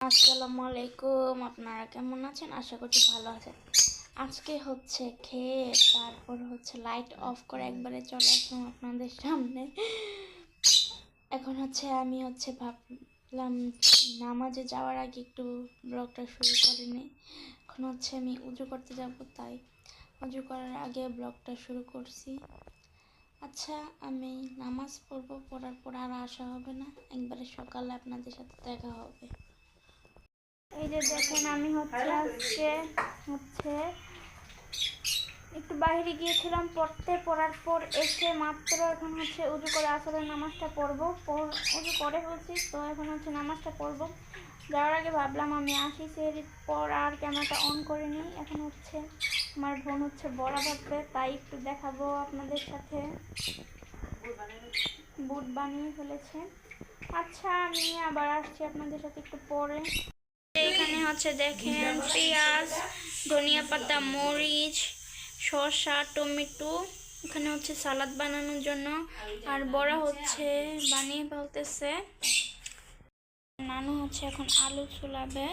আসসালামু আলাইকুম। আপনারা কেমন আছেন? আশা করছি ভালো আছেন। আজকে হচ্ছে খেয়ে তারপর হচ্ছে লাইট অফ করে একবারে চলে আসলাম আপনাদের সামনে। এখন হচ্ছে আমি ভাবলাম নামাজে যাওয়ার আগে একটু ব্লগটা শুরু করে নিই। এখন হচ্ছে আমি উজু করতে যাব, তাই উজু করার আগে ব্লগটা শুরু করছি। আচ্ছা, আমি নামাজ পড়বো, পড়ার পর আর আসা হবে না, একবারে সকালে আপনাদের সাথে দেখা হবে। এই যে দেখেন, আমি আজকে একটু বাইরে গিয়েছিলাম পড়তে, পড়ার পর এসে মাত্র এখন উজু করে আসরের নামাজটা পড়বো। উজু করে বলছি তো, এখন নামাজটা পড়বো। যাওয়ার আগে ভাবলাম আমি আসি, এর পর আর ক্যামেরাটা অন করে নিই। এখন আমার বোন বড়া ভাববে, তাই একটু দেখাবো আপনাদের সাথে। বুট বানিয়ে ফেলেছে। আচ্ছা, আমি আবার আসছি আপনাদের সাথে একটু পরে। এখানে দেখেন পেঁয়াজ, ধনিয়া পাতা, মরিচ, শসা, টমেটো, এখানে সালাদ বানানোর জন্য। আর বড়া বানিয়ে ফেলতেছে। নানু এখন আলু ছুলাবে।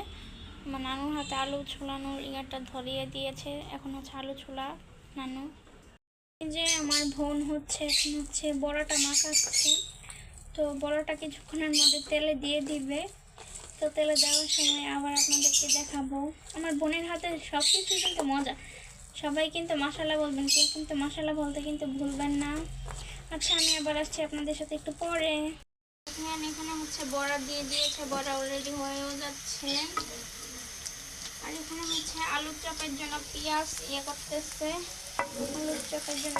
আমার নানুর হাতে আলু ছুলানোর ইয়াটা ধরিয়ে দিয়েছে। এখন আলু ছুলা নানু। এই যে আমার বোন এখন বড়াটা মাখাচ্ছে। তো বড়াটা কিছুক্ষণের মধ্যে তেলে দিয়ে দিবে। তো তেলে দেওয়ার সময় আবার আপনাদেরকে দেখাবো। আমার বোনের হাতে সব কিছু কিন্তু মজা। সবাই কিন্তু মশালা বলবেন, কেউ কিন্তু মশালা বলতে কিন্তু ভুলবেন না। আচ্ছা, আমি আবার আসছি আপনাদের সাথে একটু পরে। এখানে বড়া দিয়ে দিয়েছে, বড়া অলরেডি হয়েও যাচ্ছে। আর এখানে আলুর চপের জন্য পেঁয়াজ করতেছে, আলুর চপের জন্য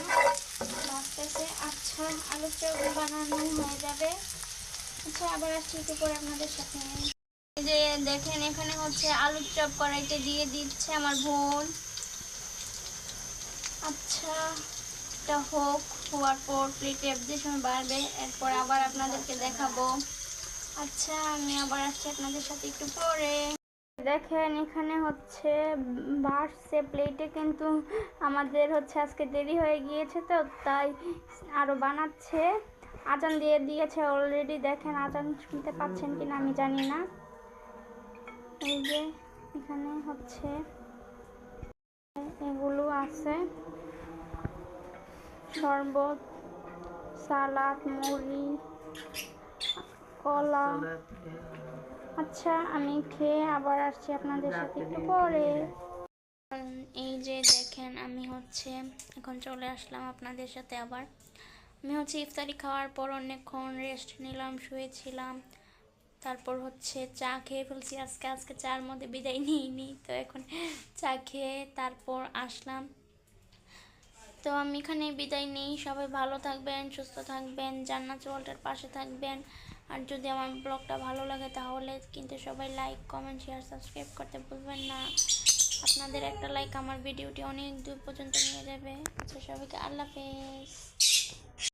ভাজতেছে। আচ্ছা, আলুর চপ বানানো হয়ে যাবে। আচ্ছা, আবার আসছি একটু পরে আপনাদের সাথে। এই যে দেখেন, এখানে আলুর চপ কড়াইতে দিয়ে দিচ্ছে আমার বোন। আচ্ছা, এটা হওয়ার পর প্লেটে যে সময় বাড়বে, এরপর আবার আপনাদেরকে দেখাবো। আচ্ছা, আমি আবার আসছি আপনাদের সাথে একটু পরে। দেখেন, এখানে বাড়ছে প্লেটে, কিন্তু আমাদের আজকে দেরি হয়ে গিয়েছে, তো তাই আরো বানাচ্ছে। আজান দিয়ে দিয়েছে অলরেডি। দেখেন, আজান শুনতে পাচ্ছেন কিনা আমি জানি না। এই যে এখানে এগুলো আছে, শরবত, সালাদ, মুড়ি, কলা। আচ্ছা, আমি খেয়ে আবার আসছি আপনাদের সাথে একটু পরে। এই যে দেখেন, আমি এখন চলে আসলাম আপনাদের সাথে আবার। আমি ইফতারি খাওয়ার পর অনেকক্ষণ রেস্ট নিলাম, শুয়েছিলাম। তারপর চা খেয়ে ফেলছি। আজকে চার মধ্যে বিদায় নিইনি, তো এখন চা খেয়ে তারপর আসলাম। তো আমি এখানে বিদায় নিই। সবাই ভালো থাকবেন, সুস্থ থাকবেন, জান্নাত ওয়ার্ল্ডের পাশে থাকবেন। আর যদি আমার ব্লগটা ভালো লাগে তাহলে কিন্তু সবাই লাইক, কমেন্ট, শেয়ার, সাবস্ক্রাইব করতে ভুলবেন না। আপনাদের একটা লাইক আমার ভিডিওটি অনেক দূর পর্যন্ত নিয়ে যাবে। আচ্ছা, সবাইকে আল্লাহ হাফেজ।